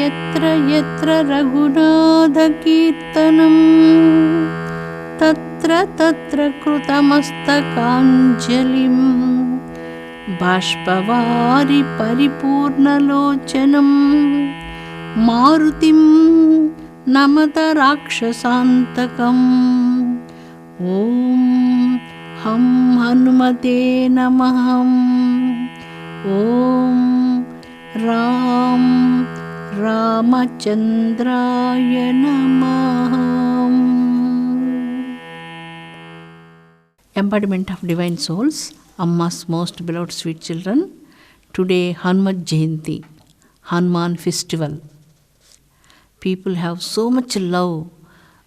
यत्र यत्र रघुनाथकीर्तनं तत्र तत्र कृतमस्तकाञ्जलिं बाष्पवारि परिपूर्णलोचनं मारुतिं नमत राक्षसान्तकम्। ॐ हं हनुमते नमः। ॐ रामचन्द्राय नमः। Embodiment of Divine Souls, Amma's most beloved sweet children. Today Hanuman Jayanti, Hanuman festival. People have so much love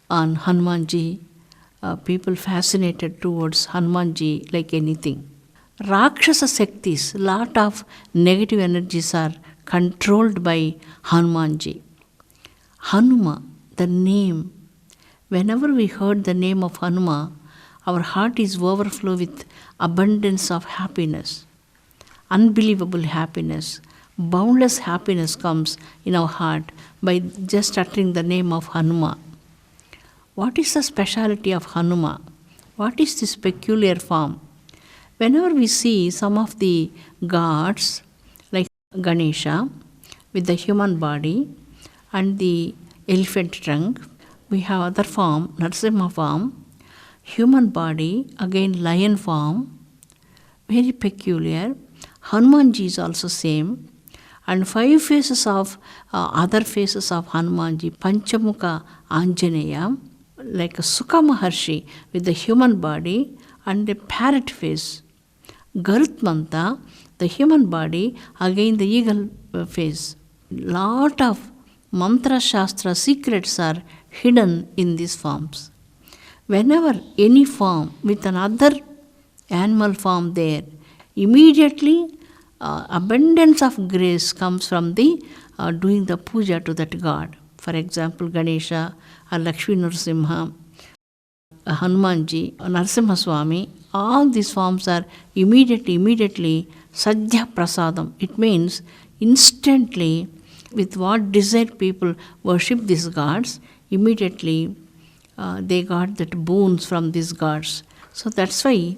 on Hanumanji. People fascinated towards Hanumanji like anything. Rakshasa Shaktis, lot of negative energies are controlled by Hanumanji. Hanuma, the name. Whenever we heard the name of Hanuma, our heart is overflow with abundance of happiness. Unbelievable happiness. Boundless happiness comes in our heart by just uttering the name of Hanuma. What is the speciality of Hanuma? What is this peculiar form? Whenever we see some of the gods like Ganesha with the human body and the elephant trunk, we have other form, Narasimha form, human body, again lion form, very peculiar. Hanumanji is also same, and 5 faces of other faces of Hanumanji, Panchamukha Anjaneya, like a Sukha Maharshi with the human body and a parrot face. Garutmanta, the human body, again the eagle face. Lot of mantra shastra secrets are hidden in these forms. Whenever any form with another animal form there, immediately abundance of grace comes from the doing the puja to that god. For example, Ganesha or Lakshmi Narasimha, Hanumanji, Narasimha Swami, all these forms are immediately Sadhya Prasadam. It means instantly, with what desire people worship these gods, immediately they got that boons from these gods. So that's why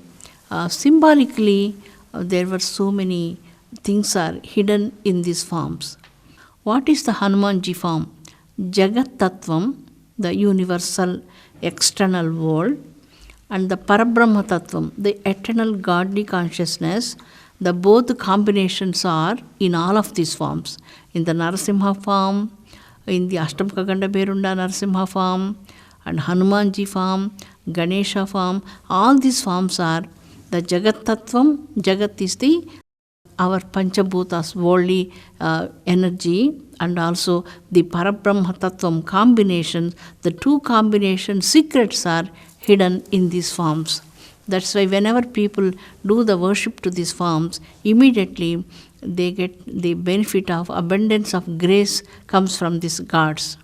symbolically there were so many things are hidden in these forms. What is the Hanumanji form? Jagat Tattvam, the universal external world, and the Parabrahma Tattvam, the eternal godly consciousness. The both combinations are in all of these forms. In the Narasimha form, in the Ashtamukha Ganda Berunda Narasimha form, and Hanumanji form, Ganesha form, all these forms are the Jagat Tattvam. Jagat is the our Panchabhutas, worldly energy, and also the Parabrahma Tattvam combinations. The two combination secrets are hidden in these forms. That's why whenever people do the worship to these forms, immediately they get the benefit of abundance of grace comes from these gods.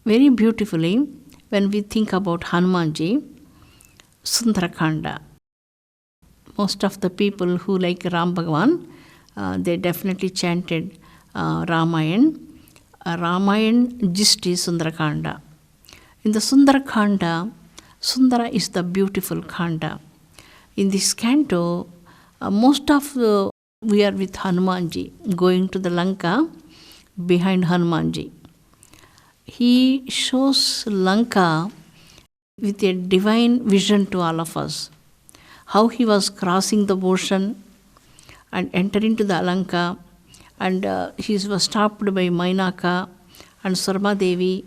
Very beautifully, when we think about Hanumanji, Sundarakanda. Most of the people who like Ram Bhagavan, they definitely chanted Ramayana. Ramayana gist is Sundarakanda. In the Sundarakanda, Sundara is the beautiful Khanda. In this canto, most of we are with Hanumanji, going to the Lanka behind Hanumanji. He shows Lanka with a divine vision to all of us. How he was crossing the ocean and entering to the Lanka, and he was stopped by Mainaka and Sarma Devi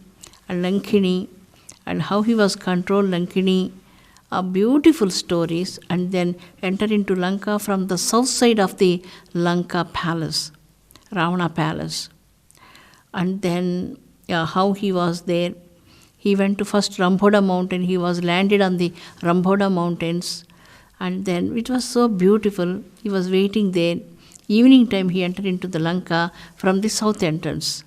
and Lankini, and how he was controlled Lankini. Beautiful stories, and then enter into Lanka from the south side of the Lanka palace, Ravana palace. And then how he was there. He went to first Rambhoda mountain. He was landed on the Rambhoda mountains. And then it was so beautiful. He was waiting there. Evening time he entered into the Lanka from the south entrance.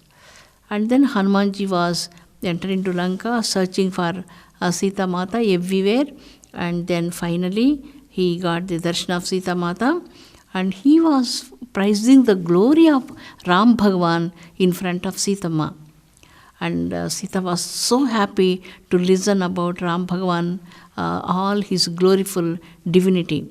And then Hanumanji was entered into Lanka searching for Sita Mata everywhere. And then finally he got the darshan of Sita Mata. And he was praising the glory of Ram Bhagavan in front of Sitama. And Sita was so happy to listen about Ram Bhagavan, all his gloriful divinity.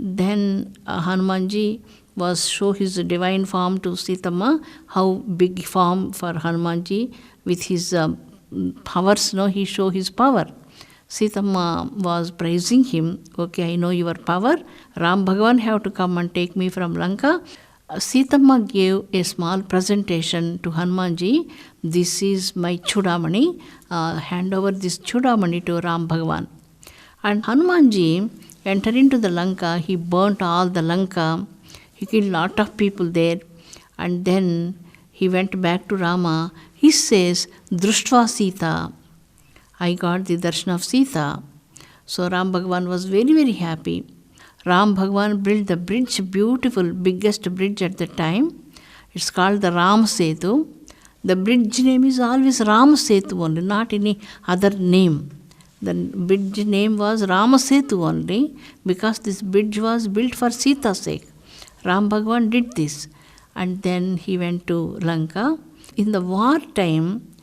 Then Hanumanji was show his divine form to Sitama, how big form for Hanumanji with his powers, he show his power. Sitama was praising him, okay, I know your power, Ram Bhagavan have to come and take me from Lanka. Sitama gave a small presentation to Hanumanji. This is my Chudamani, hand over this Chudamani to Ram Bhagavan. And Hanumanji entered into the Lanka, he burnt all the Lanka, he killed lot of people there, and then he went back to Rama. He says, Društva Sita, I got the darshan of Sita. So Ram Bhagavan was very, very happy. Ram Bhagavan built the bridge, beautiful, biggest bridge at the time. It's called the Ram Setu. The bridge name is always Ram Setu only, not any other name. The bridge name was Ramasetu only, because this bridge was built for Sita's sake. Ram Bhagwan did this, and then he went to Lanka. In the war time,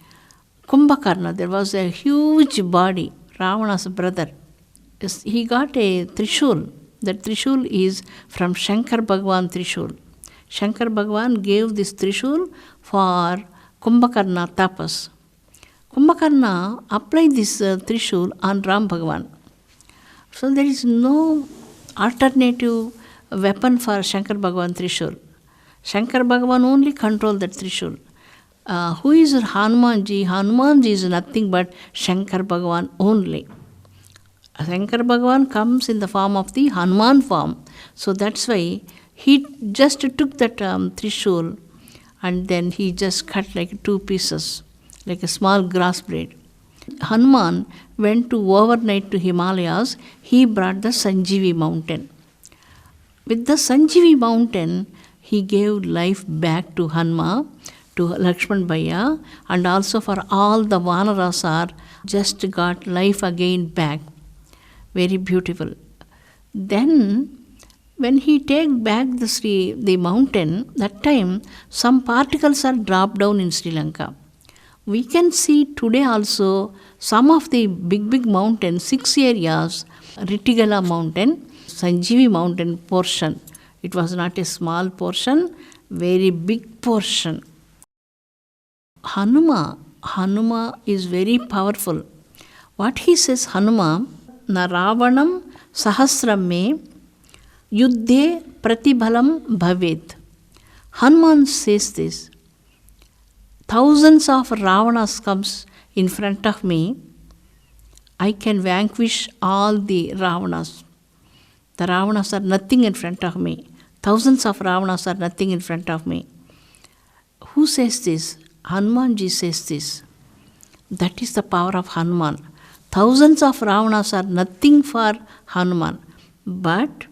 Kumbhakarna, there was a huge body, Ravana's brother. He got a Trishul. That Trishul is from Shankar Bhagwan Trishul. Shankar Bhagwan gave this Trishul for Kumbhakarna tapas. Kumbhakarna applied this Trishul on Ram Bhagwan. So there is no alternative weapon for Shankar Bhagwan Trishul. Shankar Bhagwan only controlled that Trishul. Who is Hanumanji? Hanumanji is nothing but Shankar Bhagwan only. Shankar Bhagwan comes in the form of the Hanuman form. So that's why he just took that Trishul and then he just cut like 2 pieces, like a small grass blade. Hanuman went to overnight to Himalayas. He brought the Sanjeevi mountain. With the Sanjeevi mountain, he gave life back to Hanuma, to Lakshman Bhaiya, and also for all the Vanarasar, just got life again back. Very beautiful. Then, when he take back the mountain, that time some particles are dropped down in Sri Lanka. We can see today also some of the big mountains, 6 areas, Rittigala mountain, Sanjeevi mountain portion. It was not a small portion, very big portion. Hanuma is very powerful. What he says, Hanuma, na Ravanam sahasram me yuddhe pratibhalam bhavet. Hanuman says this. Thousands of Ravanas comes in front of me. I can vanquish all the Ravanas. The Ravanas are nothing in front of me. Thousands of Ravanas are nothing in front of me. Who says this? Hanumanji says this. That is the power of Hanuman. Thousands of Ravanas are nothing for Hanuman. But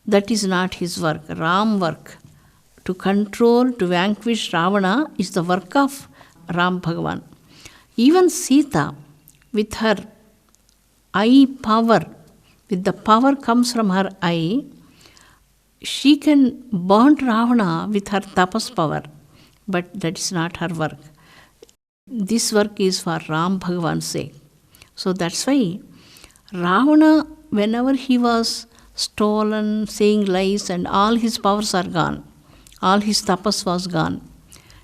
that is not his work, Ram work. To control, to vanquish Ravana is the work of Ram Bhagavan. Even Sita, with her eye power, with the power comes from her eye, she can burn Ravana with her tapas power. But that is not her work. This work is for Ram Bhagavan's sake. So that's why Ravana, whenever he was stolen, saying lies, and all his powers are gone, all his tapas was gone.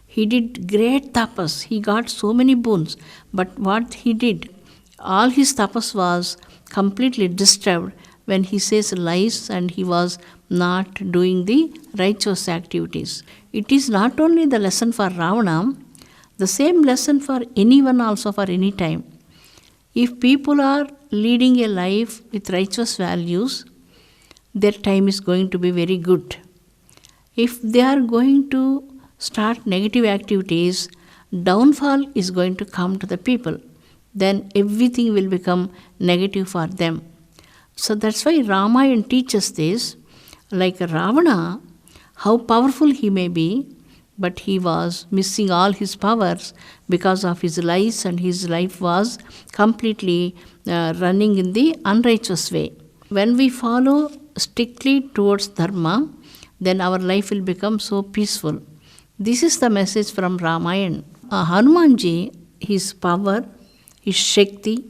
He did great tapas. He got so many boons. But what he did, all his tapas was completely disturbed when he says lies and he was not doing the righteous activities. It is not only the lesson for Ravana, the same lesson for anyone also, for any time. If people are leading a life with righteous values, their time is going to be very good. If they are going to start negative activities, downfall is going to come to the people. Then everything will become negative for them. So that's why Ramayana teaches this. Like Ravana, how powerful he may be, but he was missing all his powers because of his lies, and his life was completely running in the unrighteous way. When we follow strictly towards dharma, then our life will become so peaceful. This is the message from Ramayana. Hanumanji, his power, his Shakti,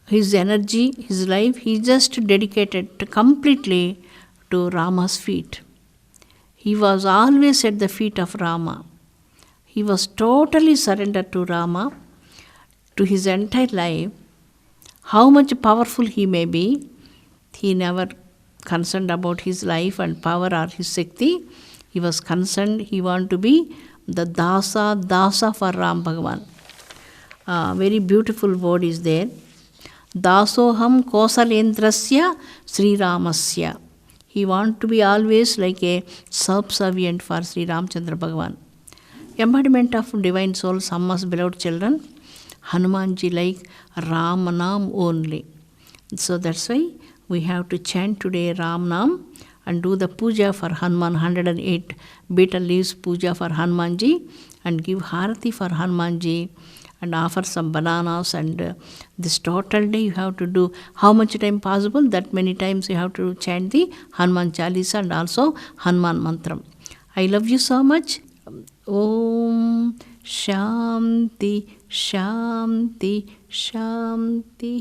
his energy, his life, he just dedicated completely to Rama's feet. He was always at the feet of Rama. He was totally surrendered to Rama, to his entire life. How much powerful he may be, he never concerned about his life and power or his Shakti. He was concerned, he wanted to be the Dasa for Ram Bhagavan. Very beautiful word is there. Dasoham Kosalendrasya Sri Ramasya. He wanted to be always like a subservient for Sri Ramchandra Bhagavan. Embodiment of divine soul, Amma's beloved children, Hanumanji like Ramanam only. So that's why we have to chant today Ram Nam and do the puja for Hanuman, 108 betel leaves puja for Hanumanji, and give Harati for Hanumanji, and offer some bananas, and this total day you have to do how much time possible, that many times you have to chant the Hanuman Chalisa and also Hanuman Mantram. I love you so much. Om Shanti Shanti Shanti.